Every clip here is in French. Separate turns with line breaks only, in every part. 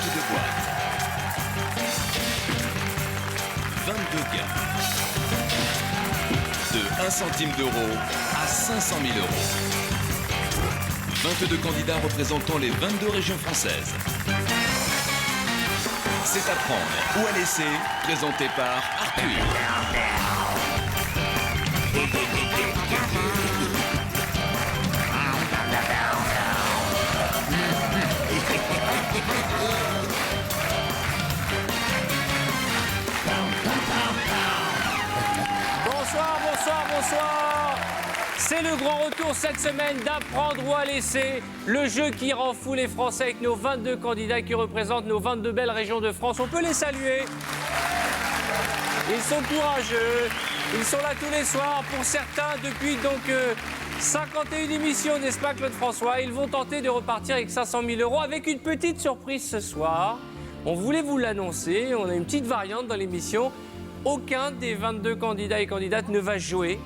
22 boîtes. 22 gains. De 1 centime d'euro à 500 000 euros. 22 candidats représentant les 22 régions françaises. C'est à prendre ou à laisser, présenté par Arthur.
Bonsoir. C'est le grand retour cette semaine d'Apprendre ou à laisser, le jeu qui rend fou les Français avec nos 22 candidats qui représentent nos 22 belles régions de France. On peut les saluer. Ils sont courageux, ils sont là tous les soirs. Pour certains, depuis donc 51 émissions, n'est-ce pas Claude François? Ils vont tenter de repartir avec 500 000 euros avec une petite surprise ce soir. On voulait vous l'annoncer, on a une petite variante dans l'émission. Aucun des 22 candidats et candidates ne va jouer,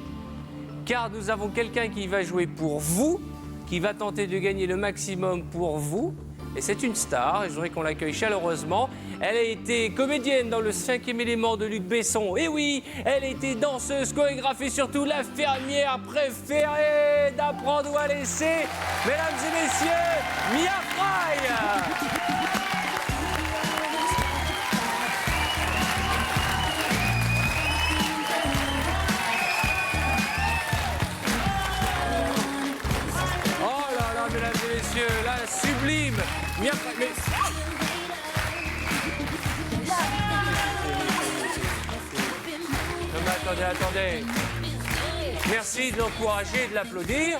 car nous avons quelqu'un qui va jouer pour vous, qui va tenter de gagner le maximum pour vous. Et c'est une star, et je voudrais qu'on l'accueille chaleureusement. Elle a été comédienne dans le 5e élément de Luc Besson. Et oui, elle a été danseuse, chorégraphe et surtout la fermière préférée d'Apprendre ou à laisser. Mesdames et messieurs, Mia Fry. La sublime Mia Fry. Non mais attendez. Merci de l'encourager et de l'applaudir.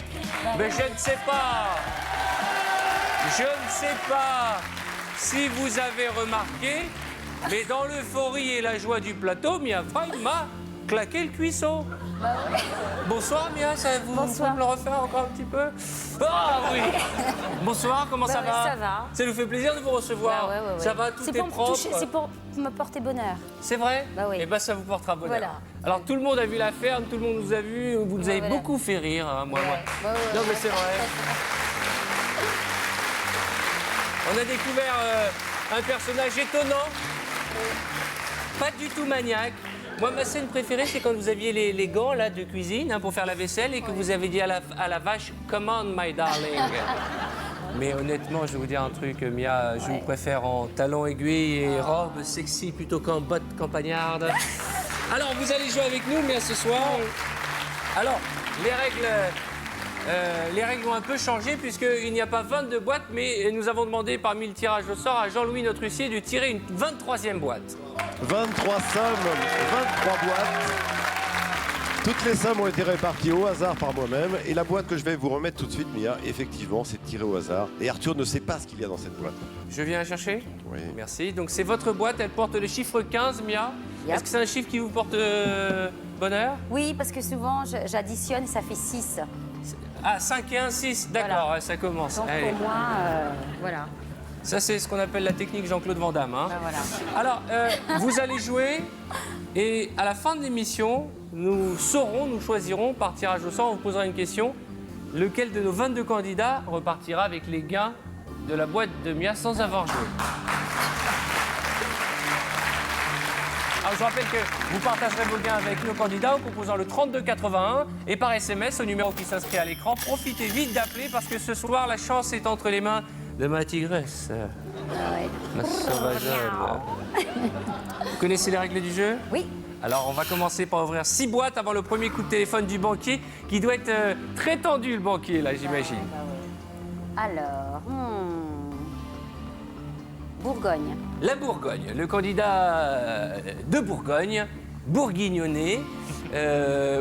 Mais je ne sais pas si vous avez remarqué, mais dans l'euphorie et la joie du plateau, Mia Fry m'a claqué le cuisson. Bonsoir Mia, ça vous pouvez me le refaire encore un petit peu? Ah oui. Bonsoir, comment ça va?
Ça va.
Ça nous fait plaisir de vous recevoir.
Ouais.
Ça va, tout est propre.
C'est pour me porter bonheur.
C'est vrai?
Bah oui.
Eh bien, ça vous portera bonheur.
Voilà.
Alors, tout le monde a vu la ferme, tout le monde nous a vus, vous nous avez beaucoup fait rire, hein, moi. Non, mais c'est vrai. On a découvert un personnage étonnant, pas du tout maniaque. Moi, ma scène préférée, c'est quand vous aviez les gants là, de cuisine pour faire la vaisselle et que vous avez dit à la vache « Come on, my darling ». Mais honnêtement, je vais vous dire un truc, Mia, je vous préfère en talons aiguilles et robe sexy plutôt qu'en bottes campagnardes. Alors, vous allez jouer avec nous, Mia, ce soir. Alors, les règles ont un peu changé puisqu'il n'y a pas 22 boîtes, mais nous avons demandé parmi le tirage au sort à Jean-Louis, notre huissier, de tirer une 23e boîte.
23 sommes, 23 boîtes. Toutes les sommes ont été réparties au hasard par moi-même. Et la boîte que je vais vous remettre tout de suite, Mia, effectivement, c'est tiré au hasard. Et Arthur ne sait pas ce qu'il y a dans cette boîte.
Je viens la chercher?
Oui.
Merci. Donc c'est votre boîte, elle porte le chiffre 15, Mia.
Yep.
Est-ce que c'est un chiffre qui vous porte bonheur?
Oui, parce que souvent, j'additionne, ça fait 6.
Ah, 5 et 1, 6. D'accord,
Voilà.
ça commence.
Donc
Allez.
pour moi, voilà.
Ça, c'est ce qu'on appelle la technique Jean-Claude Van Damme. Hein.
Ben voilà.
Alors, vous allez jouer et à la fin de l'émission, nous choisirons par tirage au sort, on vous posera une question. Lequel de nos 22 candidats repartira avec les gains de la boîte de Mia sans avoir joué? Alors, je rappelle que vous partagerez vos gains avec nos candidats en composant le 3281 et par SMS au numéro qui s'inscrit à l'écran. Profitez vite d'appeler parce que ce soir, la chance est entre les mains de ma tigresse, ma sauvageonne. Vous connaissez les règles du jeu?
Oui.
Alors, on va commencer par ouvrir 6 boîtes avant le premier coup de téléphone du banquier, qui doit être très tendu, le banquier, là, j'imagine.
Alors, Bourgogne.
La Bourgogne, le candidat de Bourgogne, bourguignonné,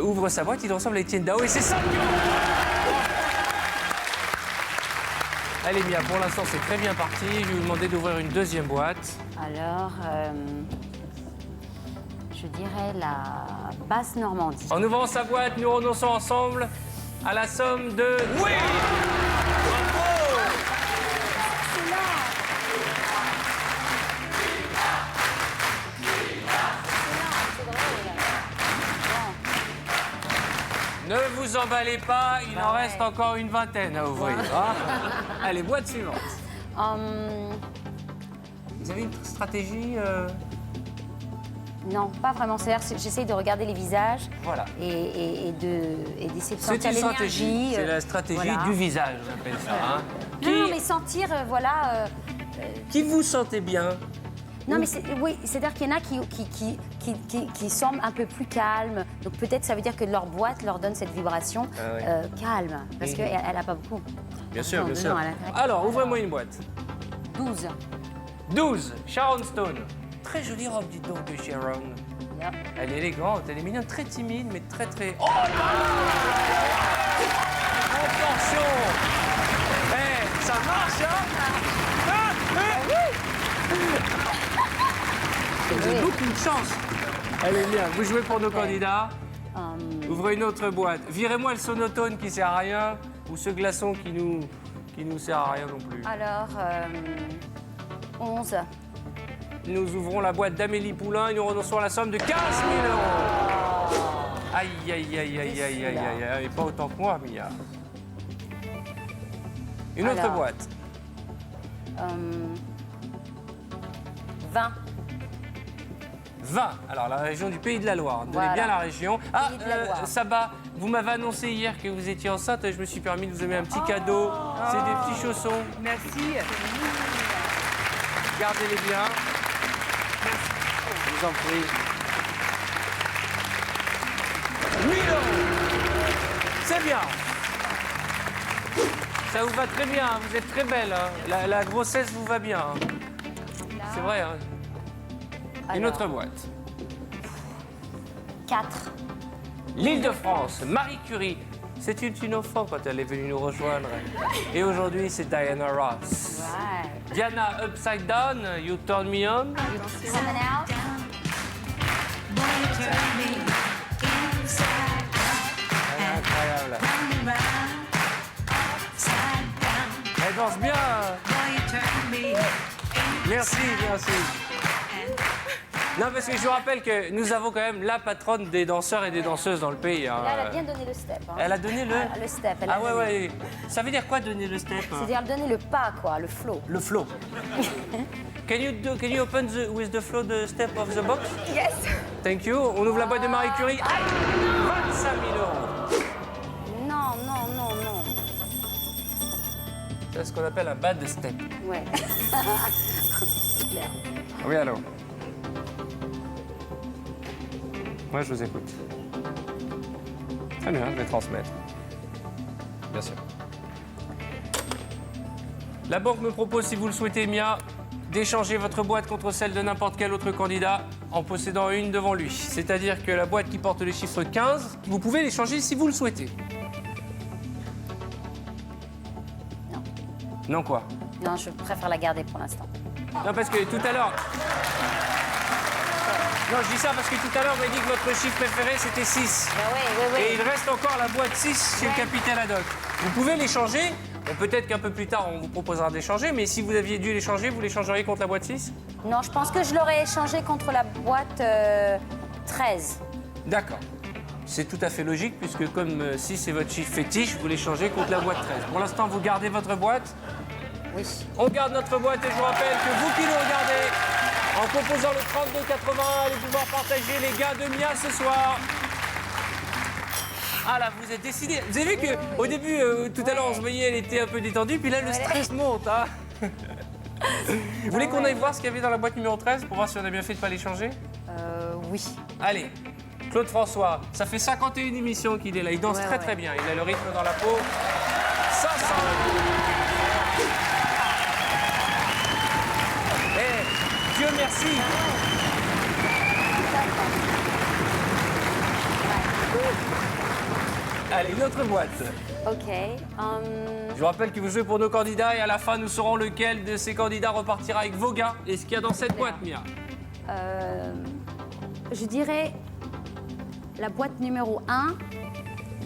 ouvre sa boîte, il ressemble à Étienne Dao, et c'est ça. Allez, Mia, pour l'instant, c'est très bien parti. Je vais vous demander d'ouvrir une deuxième boîte.
Alors, je dirais la Basse-Normandie.
En ouvrant sa boîte, nous renonçons ensemble à la somme de... Oui! Bravo! Ne vous emballez pas, il en reste encore une vingtaine à ouvrir. Hein. Allez, boîte suivante. Vous avez une stratégie
Non, pas vraiment. C'est-à-dire que j'essaye de regarder les visages
Voilà.
et d'essayer de
C'est
sentir
une stratégie.
l'énergie.
C'est la stratégie
voilà.
du visage, on appelle ça. Hein.
Non, mais sentir, voilà.
Qui vous sentez bien?
Non, mais oui, c'est-à-dire qu'il y en a qui semblent un peu plus calmes. Donc peut-être ça veut dire que leur boîte leur donne cette vibration calme. Parce qu'elle n'a pas beaucoup.
Bien sûr,
Non,
bien
non,
sûr.
elle a-
Alors, ouvrez-moi une boîte.
12.
12, Sharon Stone. Très jolie robe, dites donc, de Sharon.
Yep.
Elle est élégante, elle est mignonne, très timide, mais très très... Oh là là! Attention! Eh, ça marche, hein? Vous avez beaucoup de chance. Elle est bien. Vous jouez pour nos candidats. Ouvrez une autre boîte. Virez-moi le sonotone qui sert à rien ou ce glaçon qui nous sert à rien non plus.
Alors, 11.
Nous ouvrons la boîte d'Amélie Poulain et nous renonçons à la somme de 15 000 €. Aïe, aïe, aïe, aïe, aïe, aïe, aïe, aïe, et pas autant que moi, Mia. Une autre
Alors.
boîte.
20.
20. Alors, la région du Pays de la Loire. Donnez
Voilà.
bien la région. Ah,
Pays de la Loire.
Saba, vous m'avez annoncé hier que vous étiez enceinte et je me suis permis de vous amener un petit cadeau. C'est des petits chaussons.
Merci.
Gardez-les bien. Je vous en prie. 1000 €. C'est bien. Ça vous va très bien, hein. Vous êtes très belle. Hein. La grossesse vous va bien. Hein. C'est vrai. Hein. Une
Alors.
autre boîte.
4.
L'Île-de-France, Marie Curie. C'était une enfant quand elle est venue nous rejoindre. Et aujourd'hui, c'est Diana Ross.
Ouais.
Diana, upside down, you turn me on.
Coming out.
Incroyable. Elle danse bien. Merci, merci. Non, parce que je vous rappelle que nous avons quand même la patronne des danseurs et des danseuses dans le pays. Hein.
Là, elle a bien donné le step. Hein.
Elle a donné le...
Ah, le step. Elle a
Ah ouais,
donné.
ouais. Ça veut dire quoi, donner le step?
C'est-à-dire donner le pas, quoi, le flow.
Le flow. Can you open with the flow the step of the box?
Yes.
Thank you. On ouvre la boîte de Marie Curie. Aïe, 25 000 €.
Non, non, non, non.
C'est ce qu'on appelle un bad step.
Ouais. Claire.
Oui, allô. Moi, je vous écoute. Très bien, je vais transmettre. Bien sûr. La banque me propose, si vous le souhaitez, Mia, d'échanger votre boîte contre celle de n'importe quel autre candidat en possédant une devant lui. C'est-à-dire que la boîte qui porte le chiffre 15, vous pouvez l'échanger si vous le souhaitez.
Non.
Non quoi?
Non, je préfère la garder pour l'instant.
Non, parce que tout à l'heure... Non, je dis ça parce que tout à l'heure, on m'a dit que votre chiffre préféré, c'était 6.
Bah oui,
Et il reste encore la boîte 6 chez le capitaine Haddock. Vous pouvez l'échanger. Bon, peut-être qu'un peu plus tard, on vous proposera d'échanger, mais si vous aviez dû l'échanger, vous l'échangeriez contre la boîte 6?
Non, je pense que je l'aurais échangé contre la boîte 13.
D'accord. C'est tout à fait logique, puisque comme 6 est votre chiffre fétiche, vous l'échangez contre la boîte 13. Pour l'instant, vous gardez votre boîte.
Oui.
On garde notre boîte et je vous rappelle que vous qui nous regardez, en composant le 3281, allez pouvoir partager les gains de Mia ce soir. Ah là, vous êtes décidés. Vous avez vu qu'au début, tout à l'heure, on se voyait, elle était un peu détendue, puis là, le stress monte. Hein. Vous voulez qu'on aille voir ce qu'il y avait dans la boîte numéro 13 pour voir si on a bien fait de ne pas l'échanger?
Oui.
Allez, Claude François, ça fait 51 émissions qu'il est là. Il danse
Ouais,
très
ouais.
très bien. Il a le rythme dans la peau. 500 €. Eh, Dieu merci. Allez, une autre boîte.
OK.
Je vous rappelle que vous jouez pour nos candidats et à la fin, nous saurons lequel de ces candidats repartira avec vos gains. Et ce qu'il y a dans cette boîte, Mia?
Je dirais la boîte numéro 1,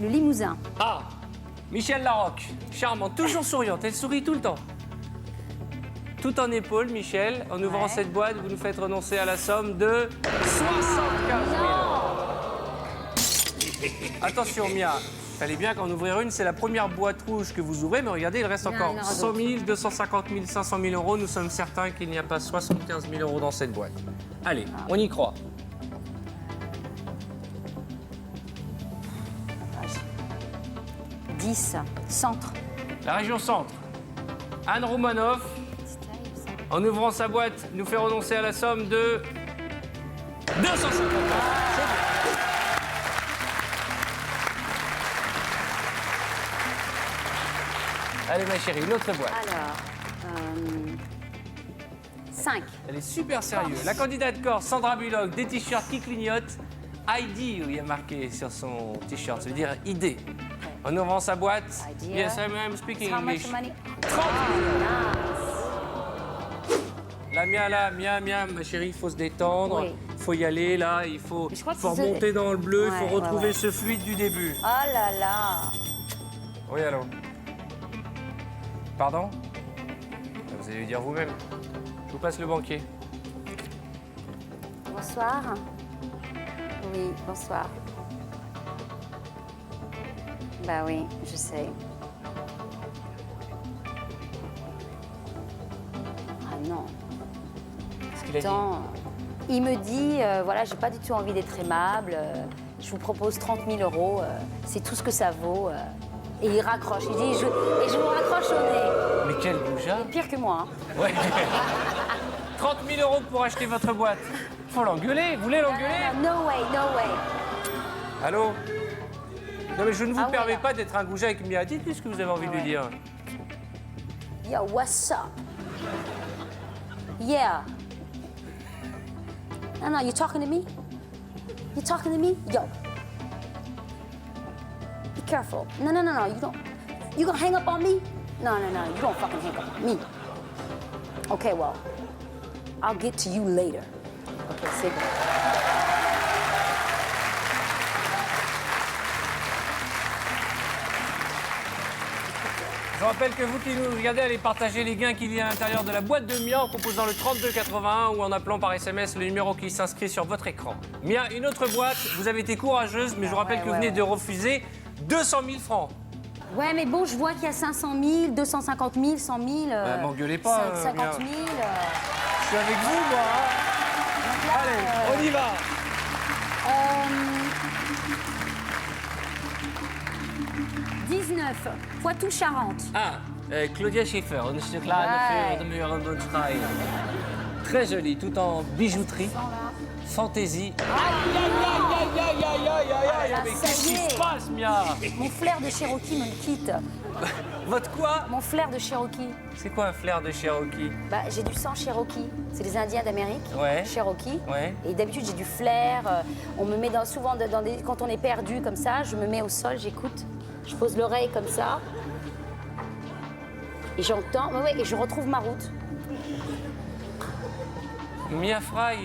le Limousin.
Ah, Michel Larocque, charmante, toujours souriante, elle sourit tout le temps. Tout en épaule, Michel, en ouvrant
Ouais.
cette boîte, vous nous faites renoncer à la somme de 75 000 €. Attention, Mia, Fallait bien qu'en ouvrir une, c'est la première boîte rouge que vous ouvrez, mais regardez, il reste
Il y en
encore
aura
100 000, 250 000, 500 000 euros. Nous sommes certains qu'il n'y a pas 75 000 euros dans cette boîte. Allez, on y croit.
« 10, centre.
La région centre. Anne Roumanoff,
C'est terrible, ça.
en ouvrant sa boîte, nous fait renoncer à la somme de 250 000 euros. Allez, ma chérie, une autre boîte.
Alors, 5.
Elle est super sérieuse. La candidate Corse, Sandra Bullock, des t-shirts qui clignotent. ID, où il y a marqué sur son t-shirt, ça veut dire idée. En ouvrant sa boîte,
Idea.
yes, I'm speaking
How
English.
much money?
30
Nice.
La Mia, là, Mia, ma chérie, il faut se détendre.
Oui.
Il faut y aller, là, il faut,
Mais je crois que
faut
c'est-
remonter dans le bleu, il
Ouais,
faut
ouais,
retrouver
ouais.
ce fluide du début.
Oh là là.
Oui, allô. Pardon? Vous allez le dire vous-même. Je vous passe le banquier.
Bonsoir. Oui, bonsoir. Bah oui, je sais. Ah non.
Qu'est-ce qu'il a dit?
Attends. Il me dit, voilà, j'ai pas du tout envie d'être aimable. Je vous propose 30 000 euros. C'est tout ce que ça vaut. Et il raccroche. Il dit, et je vous raccroche au nez.
Mais quel goujat!
Pire que moi. Hein.
Ouais. 30 000 euros pour acheter votre boîte. Faut l'engueuler. Vous voulez l'engueuler?
No way, no way.
Allô? Non, mais je ne vous
Ah ouais,
permets
là.
pas d'être un goujat avec Mia. Dites-lui ce que vous avez envie de lui
ouais.
dire.
Yo, what's up? Yeah. No, you talking to me? You talking to me? Yo. Be careful. No, you don't. You gonna hang up on me? No, you don't fucking hang up on me. Okay, well, I'll get to you later. Okay, c'est bon.
Je rappelle que vous qui nous regardez, allez partager les gains qu'il y a à l'intérieur de la boîte de Mia en composant le 3281 ou en appelant par SMS le numéro qui s'inscrit sur votre écran. Mia, une autre boîte. Vous avez été courageuse, mais je vous rappelle que vous venez de refuser 200 000 francs.
Ouais, mais bon, je vois qu'il y a 500 000, 250 000, 100 000.
m'engueulez pas,
50 000.
Je suis avec vous, moi. Hein. Allez, on y va.
19, Poitou-Charentes.
Ah, Claudia Schiffer, une
Ouais.
kleine de meilleure Mondstrail. Très jolie, tout en bijouterie, fantaisie. Aïe,
là,
mais
ça
qu'est-ce
y
qui
est.
se passe, Mia?
Mon flair de Cherokee me quitte.
Votre quoi?
Mon flair de Cherokee.
C'est quoi un flair de Cherokee?
Bah, j'ai du sang Cherokee. C'est les Indiens d'Amérique.
Ouais.
Cherokee.
Ouais.
Et d'habitude, j'ai du flair. On me met souvent dans des. Quand on est perdu comme ça, je me mets au sol, j'écoute. Je pose l'oreille comme ça. Et j'entends. Ouais, et je retrouve ma route.
Mia Fry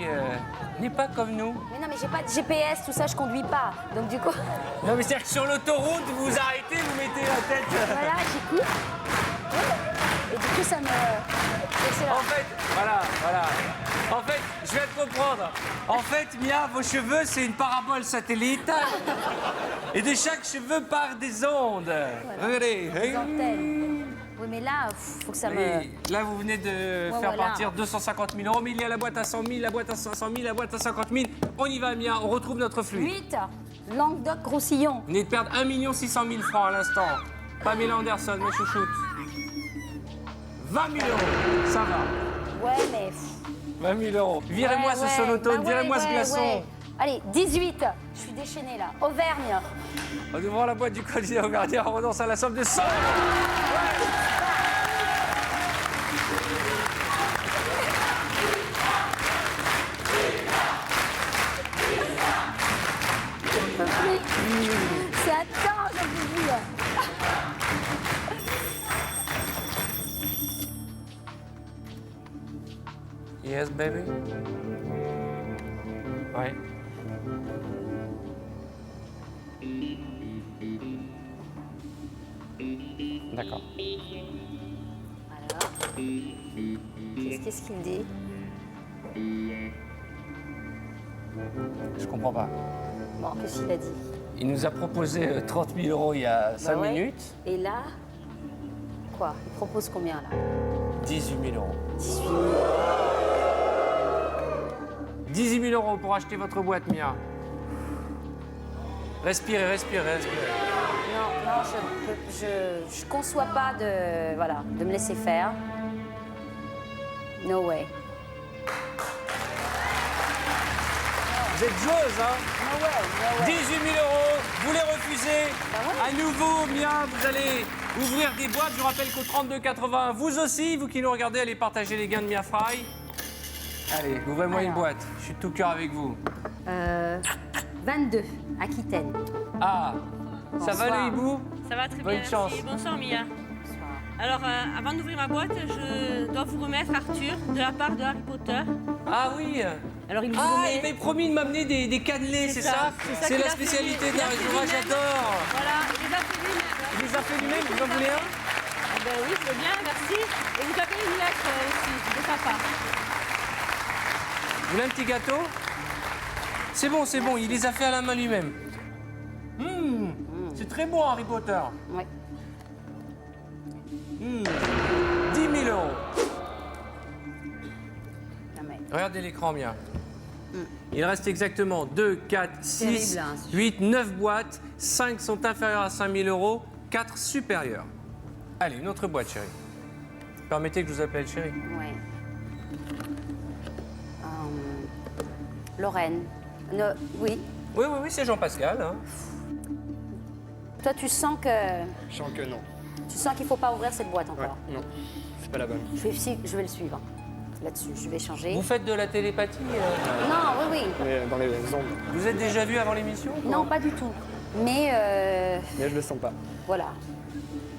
n'est pas comme nous.
Mais non, mais j'ai pas de GPS, tout ça, je conduis pas. Donc du coup,
Non, mais c'est-à-dire que sur l'autoroute, vous vous arrêtez, vous mettez la tête.
voilà, j'écoute. Et du coup, ça me. C'est là.
En fait, voilà. En fait, je viens de comprendre. En fait, Mia, vos cheveux, c'est une parabole satellite. Et de chaque cheveu part des ondes. Regardez.
Les antennes. Oui, mais là, faut que ça me.
Et là, vous venez de faire
voilà.
partir 250 000 euros, mais il y a la boîte à 100 000, la boîte à 500 000, la boîte à 50 000. On y va, Mia, on retrouve notre flux.
8, Languedoc-Roussillon.
Vous venez de perdre 1 600 000 francs à l'instant. Pamela Anderson, mes chouchoutes. 20 000 euros, ça va.
Ouais, mais.
20 000 euros. Virez-moi ce sonotone,
bah
virez-moi ce
ouais,
glaçon.
ouais. Allez, 18. Je suis déchaînée là. Auvergne.
En ouvrant la boîte du candidat au gardien, on renonce à la somme de 100 000 euros.
C'est à temps, je vous dis.
Yes, baby. Ouais. D'accord.
Alors. Qu'est-ce qu'il dit?
Je comprends pas.
Bon, qu'est-ce qu'il a dit?
Il nous a proposé 30 000 euros il y a 5
ouais.
minutes.
Et là, quoi? Il propose combien là?
18 000 euros.
18 000.
18 000 euros pour acheter votre boîte, Mia. Respirez, respirez, respirez.
Non, je conçois pas de me laisser faire. No way.
Vous êtes joueuse, hein?
No way.
18 000 euros, vous les refusez.
Bah ouais.
À nouveau, Mia, vous allez ouvrir des boîtes. Je vous rappelle qu'au 32,80, vous aussi, vous qui nous regardez, allez partager les gains de Mia Fry. Allez, ouvrez-moi une
Alors.
boîte. Je suis de tout cœur avec vous.
22, Aquitaine.
Ah, ça va
Bonsoir.
le hibou?
Ça va très
Bonne
bien,
chance.
merci. Bonsoir Mia.
Bonsoir.
Alors, avant d'ouvrir ma boîte, je dois vous remettre Arthur de la part de Harry Potter.
Ah oui.
Alors, il vous
Ah,
remet...
il m'avait promis de m'amener des cannelés, c'est ça?
c'est ça
C'est
qu'il
la
a fait
spécialité
lui- il a
d'Harry
fait
Potter,
lui-même.
j'adore.
Voilà, il les a fait lui-même.
Il les a fait lui-même, vous en voulez un?
Ah ben oui, je veux bien, merci. Et vous avez une lettre aussi, de sa part.
Vous voulez un petit gâteau? C'est bon, il les a fait à la main lui-même. C'est très bon, Harry Potter.
Ouais.
10 000 euros.
Non, mais
Regardez l'écran, Mia. Il reste exactement 2, 4, 6,
Terrible, hein, ce
8, 9 boîtes. 5 sont inférieures à 5 000 euros, 4 supérieures. Allez, une autre boîte, chérie. Permettez que je vous appelle chérie.
ouais. Lorraine. Oui.
Oui, c'est Jean-Pascal. Hein.
Toi, tu sens que.
Je sens que non.
Tu sens qu'il faut pas ouvrir cette boîte
Ouais,
encore.
non, c'est pas la bonne.
Je vais le suivre. Là-dessus, je vais changer.
Vous faites de la télépathie
Non, oui.
Mais dans les ondes.
Vous êtes déjà vu avant l'émission?
Non, pas du tout. Mais
Mais je le sens pas.
voilà.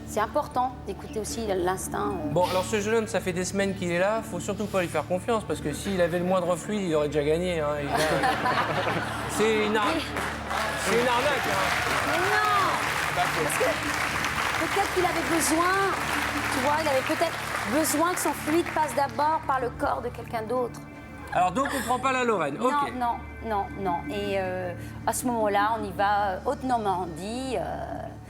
C'est important d'écouter aussi l'instinct.
Bon, alors ce jeune homme, ça fait des semaines qu'il est là. Faut surtout pas lui faire confiance parce que s'il avait le moindre fluide, il aurait déjà gagné. Hein. C'est une arnaque. C'est une arnaque. Hein.
Mais non! Parce que peut-être qu'il avait besoin, tu vois, il avait peut-être besoin que son fluide passe d'abord par le corps de quelqu'un d'autre.
Alors donc on prend pas la Lorraine. Ok.
Non. Et à ce moment-là, on y va Haute-Normandie.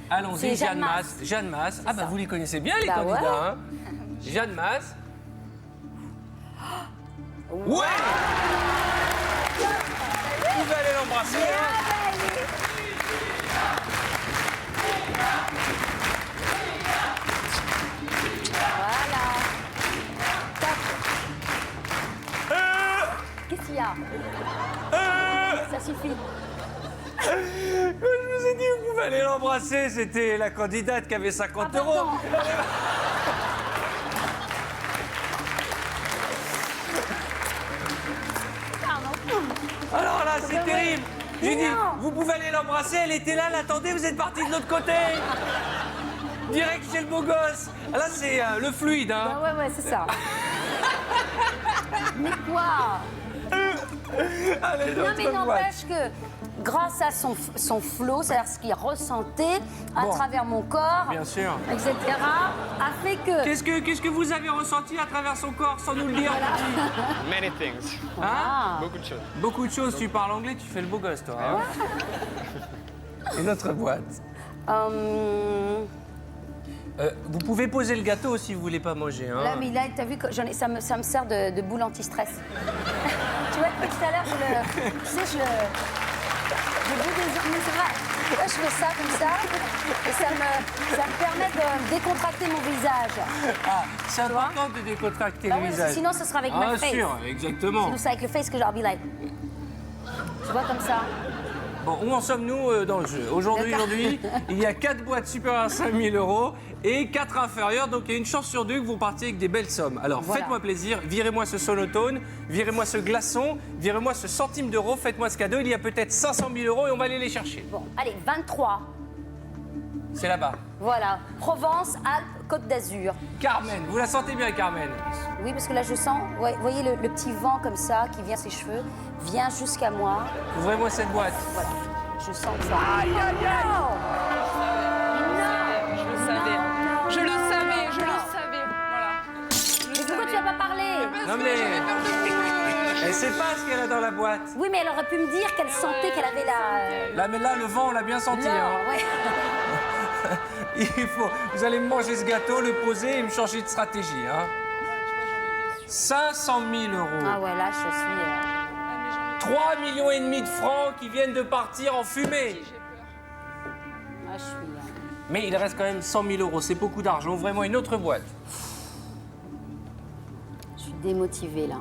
Allons-y,
c'est
Jeanne Masse. Jeanne Masse. Ah bah
ça.
vous les connaissez bien les
Bah
candidats.
ouais.
Hein. Jeanne Masse. Ouais. Vous allez l'embrasser. hein.
Voilà. Tac. Qu'est-ce qu'il y a? Ça suffit.
Je vous ai dit que vous allez l'embrasser. C'était la candidate qui avait 50 euros.
Pardon.
Alors là, c'est terrible. J'ai dit,
non.
vous pouvez aller l'embrasser. Elle était là, elle attendait, vous êtes parti de l'autre côté. Direct chez le beau gosse. Là, c'est le fluide. Hein.
Ah ouais, c'est ça. Mais quoi?
Allez,
Non, mais
l'autre boîte.
n'empêche que grâce à son flow, c'est-à-dire ce qu'il ressentait à
Bon.
travers mon corps,
Bien sûr.
etc., a fait que...
Qu'est-ce que vous avez ressenti à travers son corps sans nous le dire, petit?
Many things.
Hein?
Ah,
Beaucoup de choses.
Beaucoup de choses. Tu parles anglais, tu fais le beau gosse, toi. Hein. Une autre boîte. Vous pouvez poser le gâteau si vous voulez pas manger. Hein.
là, mais là, t'as vu que ça me sert de boule anti-stress. Tu vois, depuis tout à l'heure, tu sais, je boule des... Mais c'est vrai, là, je fais ça comme ça, et ça me permet de décontracter mon visage.
Ah, c'est important de décontracter
Bah
le
oui, parce que
visage.
sinon, ce sera avec
Ah,
ma face.
sûr, exactement.
Sinon, c'est avec le face que j'aurai be like... Tu vois, comme ça.
Bon, où en sommes-nous dans le jeu? Aujourd'hui, il y a 4 boîtes supérieures à 5 000 euros et 4 inférieures. Donc, il y a une chance sur 2 que vous partiez avec des belles sommes. Alors,
Voilà.
faites-moi plaisir. Virez-moi ce sonotone, virez-moi ce glaçon, virez-moi ce centime d'euro. Faites-moi ce cadeau. Il y a peut-être 500 000 euros et on va aller les chercher.
Bon, allez, 23.
C'est là-bas.
Voilà. Provence, Alpes, Côte d'Azur.
Carmen, vous la sentez bien, Carmen?
Oui, parce que là, je sens... Vous voyez le petit vent comme ça qui vient ses cheveux, vient jusqu'à moi.
Ouvrez-moi cette boîte.
Voilà. Je sens ça.
Aïe, aïe, aïe.
Je le savais. Je le savais. Voilà.
Mais pourquoi tu n'as pas parlé?
Non mais... Elle sait pas ce qu'elle a dans la boîte.
Oui, mais elle aurait pu me dire qu'elle sentait qu'elle avait la...
Là, mais là, le vent, on l'a bien senti.
Là,
Hein.
ouais.
Vous allez me manger ce gâteau, le poser et me changer de stratégie. Hein. 500 000 euros.
Ah ouais, là, je suis...
3,5 millions de francs qui viennent de partir en fumée.
Ah, je suis...
Mais il reste quand même 100 000 euros. C'est beaucoup d'argent. Vraiment une autre boîte.
Je suis démotivée, là.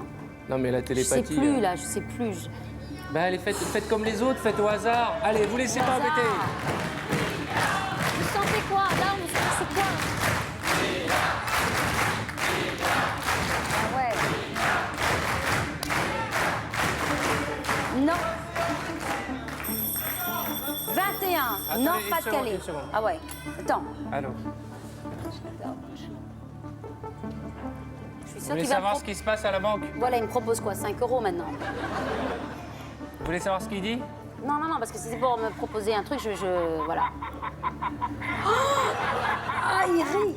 Non, mais la
Je
télépathie...
sais plus, là, je sais plus.
Ben, allez, faites comme les autres, faites au hasard. Allez, vous laissez pas embêter.
Vous sentez quoi? Là, vous sentez c'est quoi? Ah ouais. Non. 21.
Attendez,
Non,
une
pas de
seconde,
Calais.
une seconde.
Ah ouais. Attends.
Allô.
Je suis
Vous
sûre
voulez
qu'il va...
savoir ce qui se passe à la banque?
Voilà, il me propose quoi? 5 € maintenant.
Vous voulez savoir ce qu'il dit?
Non, non, non, parce que si c'est pour me proposer un truc, voilà. Oh, ah, il rit.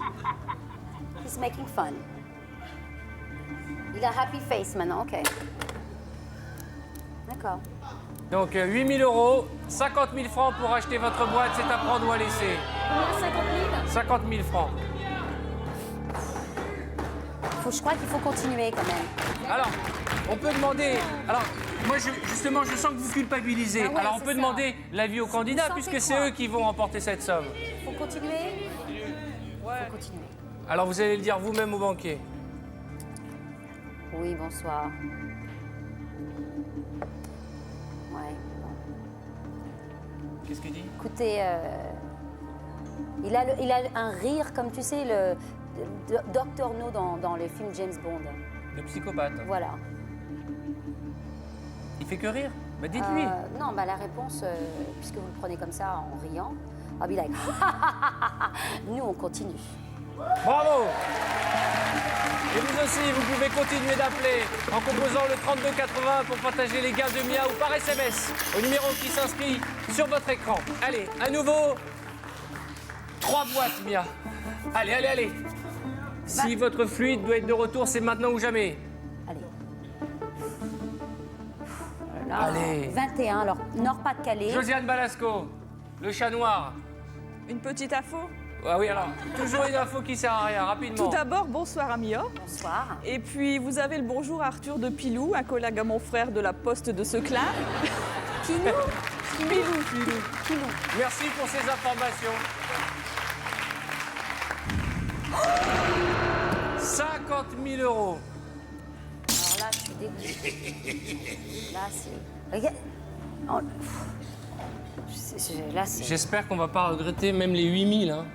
He's making fun. Il a happy face maintenant, ok. D'accord.
Donc 8 000 euros, 50 000 francs pour acheter votre boîte, c'est à prendre ou à laisser.
50 000?
50 000 francs.
Je crois qu'il faut continuer quand même.
Alors, on peut demander... Alors, moi, justement, je sens que vous culpabilisez.
Ah ouais,
Alors, on
c'est
peut
ça.
demander l'avis aux candidats,
sentez
puisque c'est
quoi?
eux qui vont remporter cette somme.
Faut continuer? Faut continuer.
Alors, vous allez le dire vous-même au banquier.
Oui, bonsoir. Ouais, bon.
Qu'est-ce qu'il dit?
Écoutez, il a un rire comme, tu sais, le Dr. No dans le film James Bond.
Le psychopathe.
Voilà.
Il fait que rire. Bah, dites-lui.
Non, bah, la réponse, puisque vous le prenez comme ça en riant, I'll be like, nous, on continue.
Bravo! Et vous aussi, vous pouvez continuer d'appeler en composant le 3280 pour partager les gains de Mia ou par SMS au numéro qui s'inscrit sur votre écran. Allez, à nouveau, 3 boîtes, Mia. Allez, allez, allez. Si votre fluide doit être de retour, c'est maintenant ou jamais.
Allez. Là,
Allez.
21, alors, Nord-Pas-de-Calais.
Josiane Balasco, le chat noir.
Une petite info.
Ah oui, alors, toujours une info qui sert à rien, rapidement.
Tout d'abord, bonsoir Amia.
Bonsoir.
Et puis, vous avez le bonjour à Arthur de Pilou, un collègue à mon frère de la Poste de Seclin.
Pilou.
Pilou.
Merci pour ces informations. 50 000 euros.
Alors là, je suis dégoûtée. Là, c'est... Regarde. Oh, là, c'est...
J'espère qu'on va pas regretter même les 8 000. Hein.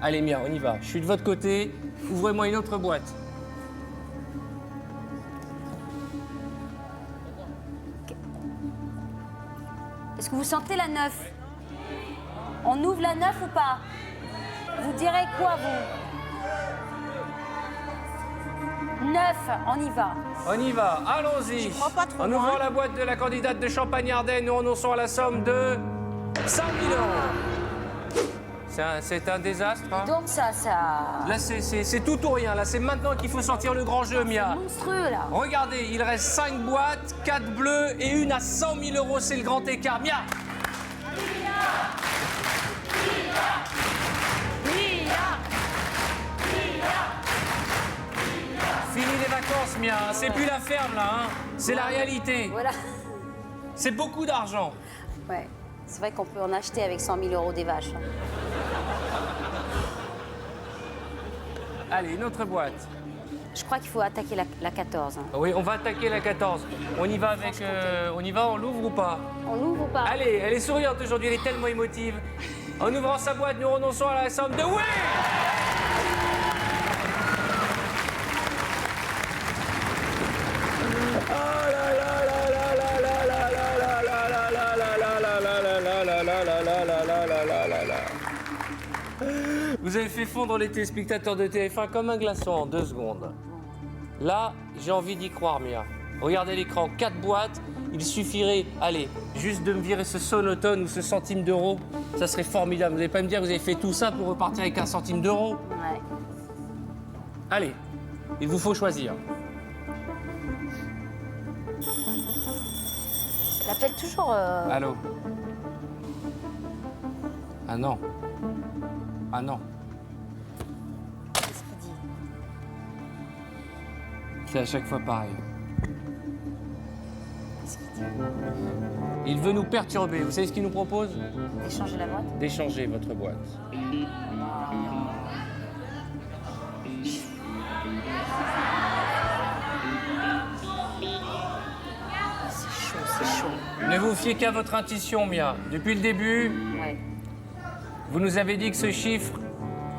Allez, Mia, on y va. Je suis de votre côté. Ouvrez-moi une autre boîte.
Est-ce que vous sentez la 9? On ouvre la 9 ou pas? Vous direz quoi, vous? 9, on y va.
On y va, allons-y.
crois pas trop
En
loin.
ouvrant la boîte de la candidate de Champagne-Ardenne, nous renonçons à la somme de 100 000 euros. C'est un désastre. Hein.
Donc ça...
Là, c'est tout ou rien. Là, c'est maintenant qu'il faut sortir le grand jeu, Mia.
monstrueux, là.
Regardez, il reste 5 boîtes, 4 bleues et une à 100 000 euros. C'est le grand écart. Mia. Fini les vacances, Mia. C'est plus la ferme, là. Hein. C'est la réalité.
Voilà.
C'est beaucoup d'argent.
Ouais. C'est vrai qu'on peut en acheter avec 100 000 euros des vaches.
Allez, une autre boîte.
Je crois qu'il faut attaquer la 14. Hein.
Oui, on va attaquer la 14. On y va avec... on y va, on l'ouvre ou pas?
On l'ouvre ou pas?
Allez, elle est souriante aujourd'hui, elle est tellement émotive. En ouvrant sa boîte, nous renonçons à la somme de... Oui! Vous avez fait fondre les téléspectateurs de TF1 comme un glaçon en 2 secondes. Là, j'ai envie d'y croire, Mia. Regardez l'écran, 4 boîtes. Il suffirait, allez, juste de me virer ce sonotone ou ce centime d'euro. Ça serait formidable. Vous n'allez pas me dire que vous avez fait tout ça pour repartir avec 1 centime d'euro.
Ouais.
Allez, il vous faut choisir.
Il appelle toujours...
Allô? Ah non. Ah non.
Qu'est-ce qu'il dit?
C'est à chaque fois pareil.
Qu'est-ce qu'il dit?
Il veut nous perturber. Vous savez ce qu'il nous propose?
D'échanger la boîte?
D'échanger votre boîte.
C'est chaud.
Ne vous fiez qu'à votre intuition, Mia. Depuis le début,
Ouais.
vous nous avez dit que ce chiffre,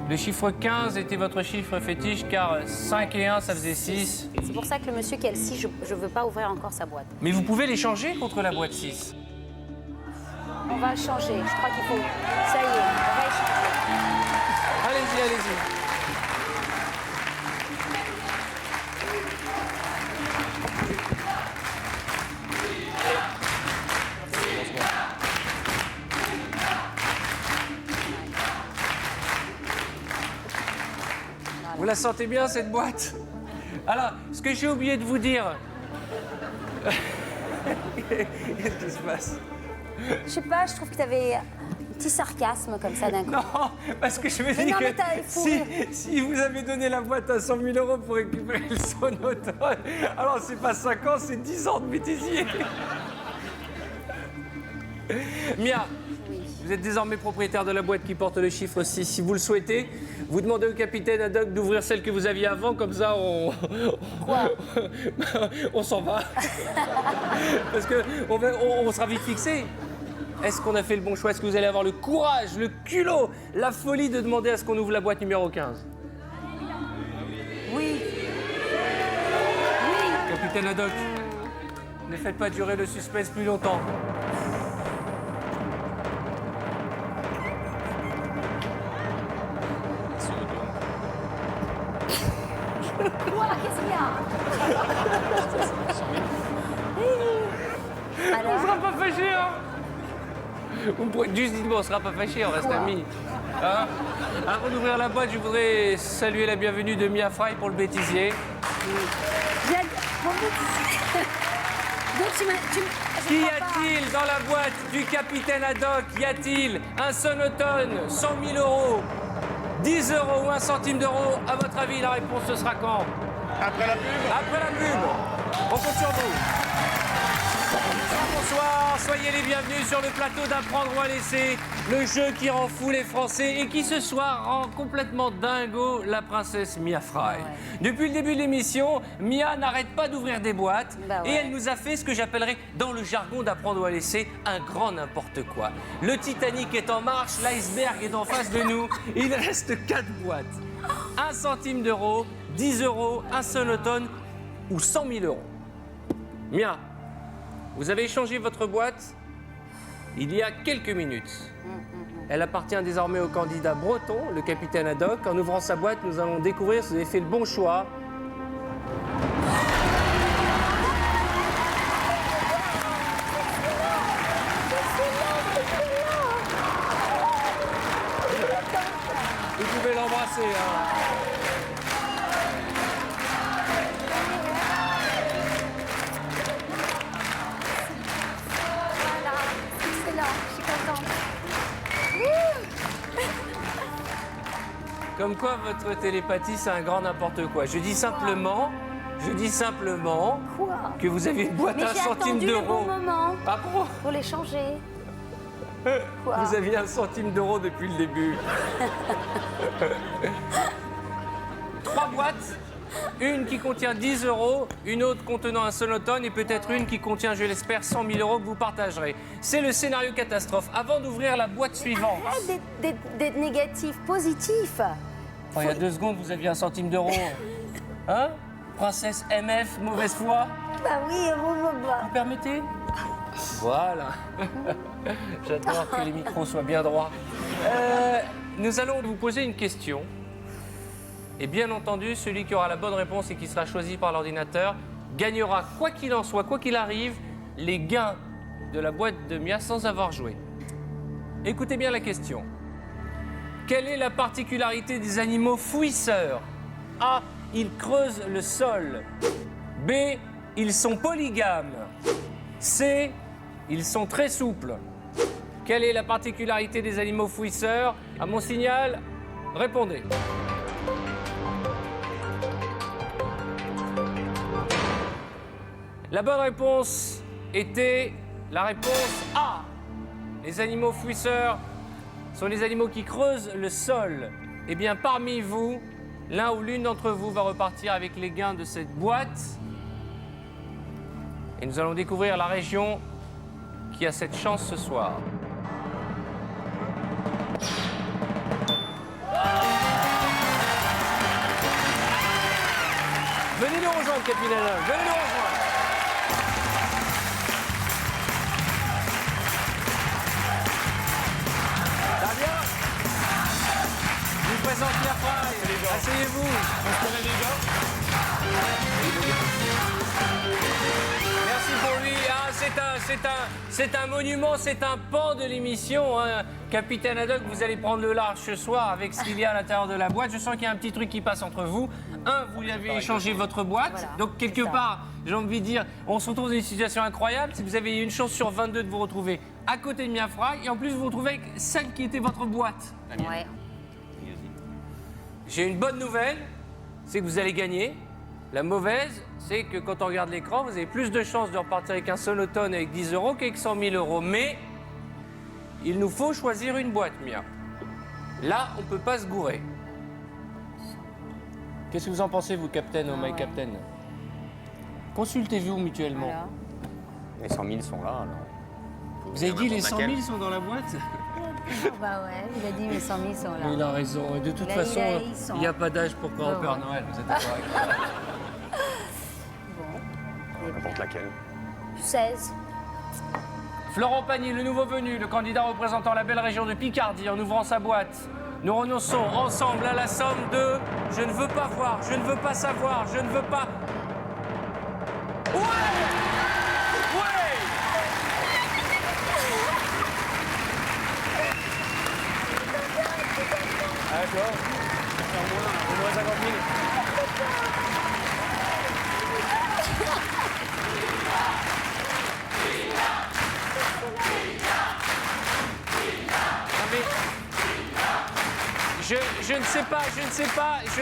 le chiffre 15 était votre chiffre fétiche, car 5 et 1, ça faisait 6.
C'est pour ça que le monsieur qui a le 6, je veux pas ouvrir encore sa boîte.
Mais vous pouvez l'échanger contre la boîte 6.
On va le changer. Je crois qu'il faut... Ça y est, on va échanger.
Allez-y, allez-y. Vous la sentez bien, cette boîte? Alors, ce que j'ai oublié de vous dire... Qu'est-ce qui se passe?
Je sais pas, je trouve que tu avais un petit sarcasme comme ça d'un coup.
Non, parce que je me
Mais
dis
non,
que
mais il faut rire.
si vous avez donné la boîte à 100 000 € pour récupérer le sonotone, alors c'est pas 5 ans, c'est 10 ans de bêtisier. Mia, vous êtes désormais propriétaire de la boîte qui porte le chiffre 6. Si vous le souhaitez, vous demandez au capitaine Haddock d'ouvrir celle que vous aviez avant, comme ça
Quoi?
on s'en va. Parce qu'on sera vite fixé. Est-ce qu'on a fait le bon choix? Est-ce que vous allez avoir le courage, le culot, la folie de demander à ce qu'on ouvre la boîte numéro 15?
Oui.
Capitaine Haddock, ne faites pas durer le suspense plus longtemps.
Quoi? Qu'est-ce qu'il y a?
On
Alors?
sera pas fâchés, hein? Vous pourrez juste dire, bon, on sera pas fâchés, on reste
Quoi?
amis. Hein? Avant d'ouvrir la boîte, je voudrais saluer la bienvenue de Mia Fry pour le bêtisier.
Viens, mon petit. Donc je
Qu'y
comprends pas.
a-t-il dans la boîte du capitaine Haddock? Y a-t-il un sonotone, 100 000 €, 10 € ou 1 centime d'euro? À votre avis, la réponse, ce sera quand?
Après la pub.
Après la pub. On compte sur vous. Bonsoir, soyez les bienvenus sur le plateau d'Apprendre ou à laisser, le jeu qui rend fou les Français et qui ce soir rend complètement dingo la princesse Mia Fry. Depuis le début de l'émission, Mia n'arrête pas d'ouvrir des boîtes
Bah ouais.
et elle nous a fait ce que j'appellerais dans le jargon d'Apprendre ou à laisser un grand n'importe quoi. Le Titanic est en marche, l'iceberg est en face de nous, il reste 4 boîtes. 1 centime d'euro, 10 €, un sonotone ou 100 000 €. Mia, vous avez échangé votre boîte il y a quelques minutes. Elle appartient désormais au candidat breton, le capitaine Haddock. En ouvrant sa boîte, nous allons découvrir si vous avez fait le bon choix. Vous pouvez l'embrasser. Hein.
Voilà, excellent, je suis contente.
Comme quoi, votre télépathie, c'est un grand n'importe quoi. Je dis simplement
Quoi?
que vous avez une boîte
Mais
à 1
j'ai
centime
attendu le
d'euro.
bon moment
Ah bon?
pour l'échanger. Quoi?
Vous aviez 1 centime d'euro depuis le début. 3 boîtes, une qui contient 10 €, une autre contenant un sonotone et peut-être une qui contient, je l'espère, 100 000 € que vous partagerez. C'est le scénario catastrophe. Avant d'ouvrir la boîte suivante.
Arrête d'être négatif, positif.
Oh, il y a 2 secondes, vous aviez 1 centime d'euro. Hein? Princesse MF, mauvaise foi.
Bah oui,
Vous permettez? Voilà. J'adore que les micros soient bien droits. Nous allons vous poser une question. Et bien entendu, celui qui aura la bonne réponse et qui sera choisi par l'ordinateur gagnera, quoi qu'il en soit, quoi qu'il arrive, les gains de la boîte de Mia sans avoir joué. Écoutez bien la question. Quelle est la particularité des animaux fouisseurs? A. Ils creusent le sol. B. Ils sont polygames. C. Ils sont très souples. Quelle est la particularité des animaux fouisseurs? À mon signal, répondez. La bonne réponse était la réponse A. Les animaux fouisseurs sont les animaux qui creusent le sol. Eh bien, parmi vous, l'un ou l'une d'entre vous va repartir avec les gains de cette boîte. Et nous allons découvrir la région qui a cette chance ce soir. Venez nous rejoindre, Capitaine Haddock. Venez nous rejoindre. Ça va bien? Je vous présente Pierre Fry. Asseyez-vous. Merci pour lui. Ah, c'est un monument, c'est un pan de l'émission. Hein. Capitaine Haddock, vous allez prendre le large ce soir avec ce qu'il y a à l'intérieur de la boîte. Je sens qu'il y a un petit truc qui passe entre vous. Vous avez échangé votre boîte.
Voilà,
Donc, quelque part, j'ai envie de dire, on se retrouve dans une situation incroyable. Si vous avez une chance sur 22 de vous retrouver à côté de Mia Fry. Et en plus, vous vous retrouvez avec celle qui était votre boîte.
Ouais.
J'ai une bonne nouvelle, c'est que vous allez gagner. La mauvaise, c'est que quand on regarde l'écran, vous avez plus de chances de repartir avec un sonotone avec 10 € qu'avec 100 000 €. Mais il nous faut choisir une boîte, Mia. Là, on ne peut pas se gourer. Qu'est-ce que vous en pensez, vous, Captain, My Captain? Consultez-vous mutuellement.
Voilà.
Les 100 000 sont là, alors.
Vous avez dit les 100 000 sont dans la boîte?
Bah ouais, il a dit mes 100 000 sont là.
Mais il a raison. Et de toute
Là,
façon,
ils sont.
il n'y a pas d'âge pour croire au Père Noël. Vous êtes d'accord avec moi?
Bon.
N'importe laquelle.
16.
Florent Pagny, le nouveau venu, le candidat représentant la belle région de Picardie, en ouvrant sa boîte. Nous renonçons ensemble à la somme de « Je ne veux pas voir, je ne veux pas savoir, je ne veux pas... » Ouais! Ouais!
Ah, tu vois, au moins 50 000.
Je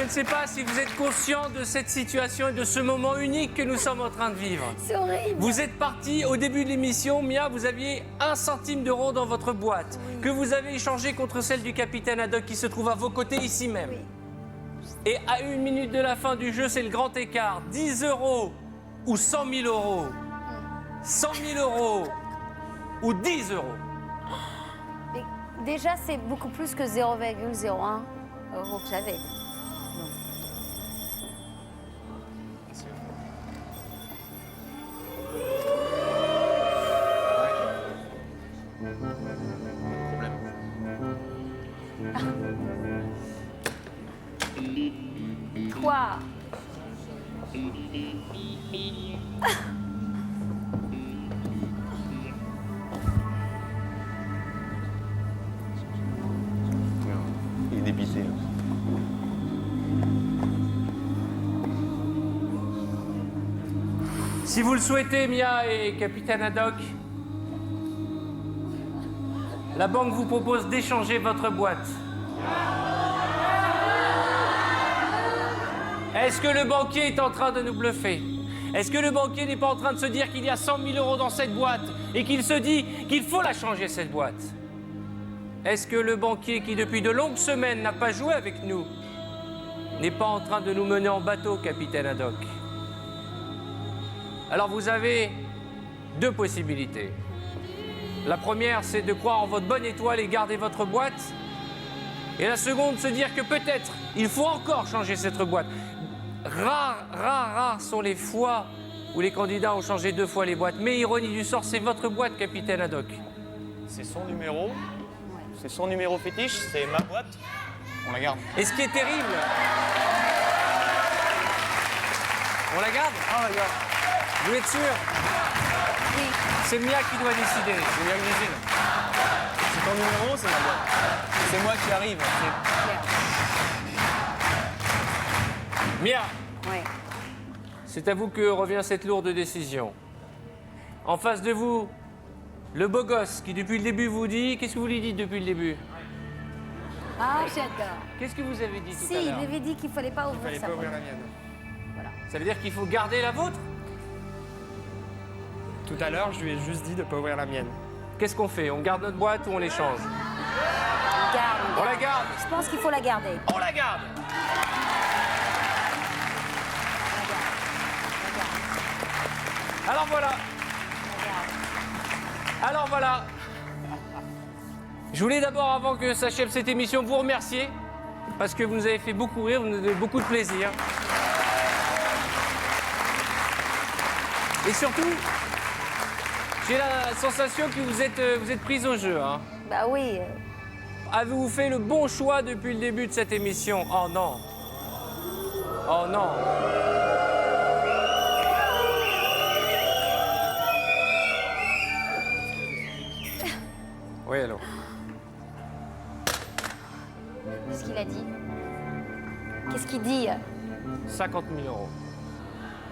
ne sais pas si vous êtes conscient de cette situation et de ce moment unique que nous sommes en train de vivre.
C'est horrible.
Vous êtes parti au début de l'émission, Mia, vous aviez 1 centime d'euro dans votre boîte, que vous avez échangé contre celle du capitaine Haddock qui se trouve à vos côtés ici même.
Oui.
Et à 1 minute de la fin du jeu, c'est le grand écart. 10 € ou 100 000 €. 100 000 € ou 10 €.
Mais déjà, c'est beaucoup plus que 0,01 € que j'avais. Donc, Quoi?
Il est dépité.
Si vous le souhaitez, Mia et capitaine Haddock, la banque vous propose d'échanger votre boîte. Est-ce que le banquier est en train de nous bluffer? Est-ce que le banquier n'est pas en train de se dire qu'il y a 100 000 € dans cette boîte et qu'il se dit qu'il faut la changer, cette boîte? Est-ce que le banquier qui, depuis de longues semaines, n'a pas joué avec nous, n'est pas en train de nous mener en bateau, capitaine Haddock? Alors vous avez 2 possibilités. La première, c'est de croire en votre bonne étoile et garder votre boîte. Et la seconde, se dire que peut-être il faut encore changer cette boîte. Rares sont les fois où les candidats ont changé 2 fois les boîtes. Mais ironie du sort, c'est votre boîte, capitaine Haddock.
C'est son numéro. C'est son numéro fétiche, c'est ma boîte. On la garde.
Et ce qui est terrible... On la garde?
Ah, on la garde.
Vous êtes sûr?
Oui.
C'est Mia qui doit décider.
C'est bien que décide. C'est ton numéro, c'est ma boîte. C'est moi qui arrive.
Mia,
Ouais.
c'est à vous que revient cette lourde décision. En face de vous, Le beau gosse qui, depuis le début, vous dit... Qu'est-ce que vous lui dites depuis le début?
Ah, j'adore.
Qu'est-ce que vous avez dit tout
Si,
à
il
l'heure?
avait dit qu'il fallait pas ouvrir sa boîte.
la mienne.
Ça veut dire qu'il faut garder la vôtre?
Tout à l'heure, je lui ai juste dit de ne pas ouvrir la mienne.
Qu'est-ce qu'on fait? On garde notre boîte ou on l'échange?
Garde.
On la garde.
Je pense qu'il faut la garder.
On la garde. Alors voilà. Alors voilà. Je voulais d'abord, avant que s'achève cette émission, vous remercier parce que vous nous avez fait beaucoup rire, vous nous avez beaucoup de plaisir. Et surtout, j'ai la sensation que vous êtes prise au jeu. Hein.
Bah oui.
Avez-vous fait le bon choix depuis le début de cette émission? Oh non. Oh non. Oui, allô.
Qu'est-ce qu'il a dit? Qu'est-ce qu'il dit?
50 000 euros.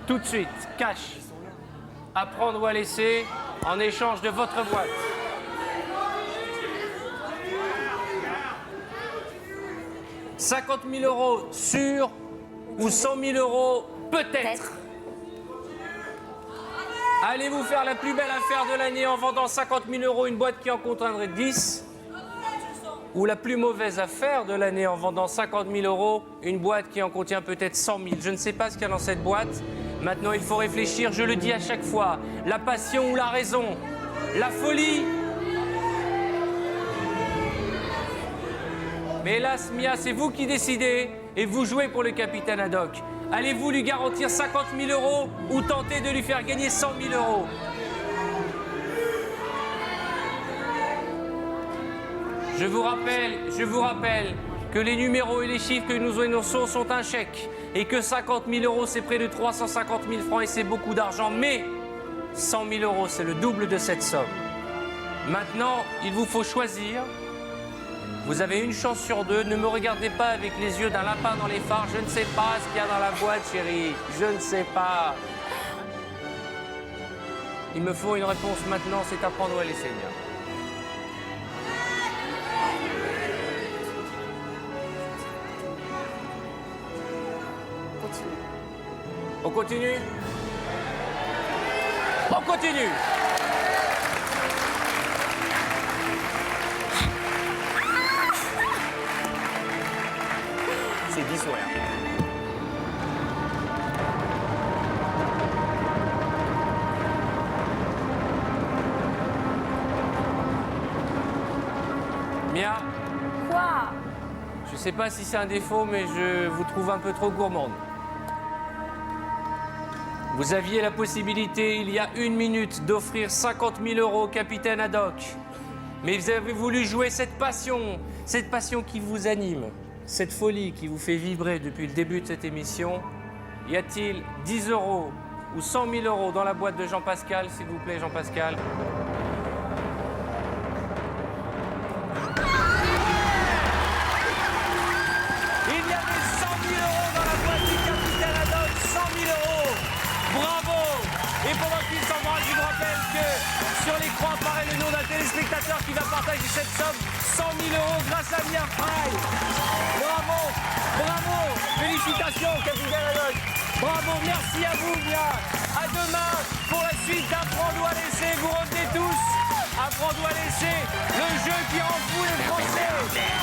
Tout de suite, cash. À prendre ou à laisser en échange de votre boîte. « 50 000 euros sûr ou 100 000 euros peut-être. Allez-vous faire la plus belle affaire de l'année en vendant 50 000 euros une boîte qui en contiendrait 10 ? Ou la plus mauvaise affaire de l'année en vendant 50 000 euros une boîte qui en contient peut-être 100 000 ? Je ne sais pas ce qu'il y a dans cette boîte. Maintenant, il faut réfléchir, je le dis à chaque fois. La passion ou la raison ? La folie ? Mais hélas, Mia, c'est vous qui décidez et vous jouez pour le capitaine Haddock. Allez-vous lui garantir 50 000 euros ou tenter de lui faire gagner 100 000 euros ? Je vous rappelle que les numéros et les chiffres que nous énonçons sont un chèque et que 50 000 euros, c'est près de 350 000 francs et c'est beaucoup d'argent. Mais 100 000 euros, c'est le double de cette somme. Maintenant, il vous faut choisir. Vous avez une chance sur deux. Ne me regardez pas avec les yeux d'un lapin dans les phares. Je ne sais pas ce qu'il y a dans la boîte, chérie. Je ne sais pas. Il me faut une réponse maintenant. C'est à prendre ou à laisser, Mia. On continue ? On continue.
C'est 10 ou rien.
Mia,
Quoi?
je sais pas si c'est un défaut, mais je vous trouve un peu trop gourmande. Vous aviez la possibilité, il y a 1 minute, d'offrir 50 000 euros au capitaine Haddock. Mais vous avez voulu jouer cette passion qui vous anime, cette folie qui vous fait vibrer depuis le début de cette émission. Y a-t-il 10 euros ou 100 000 euros dans la boîte de Jean-Pascal, s'il vous plaît, Jean-Pascal ? Il y avait 100 000 euros dans la boîte du capitaine Haddock, 100 000 euros. Bravo! Et pendant qu'il s'embrasse, je vous rappelle que sur l'écran apparaît le nom d'un téléspectateur qui va partager cette somme, 100 000 euros grâce à Mia Fry. Bravo! Bravo! Félicitations, capitaine Haddock. Bravo, merci à vous, Mia. À demain pour la suite d'Apprendre ou à laisser. Vous revenez tous. Apprendre ou à laisser, le jeu qui rend fou les Français.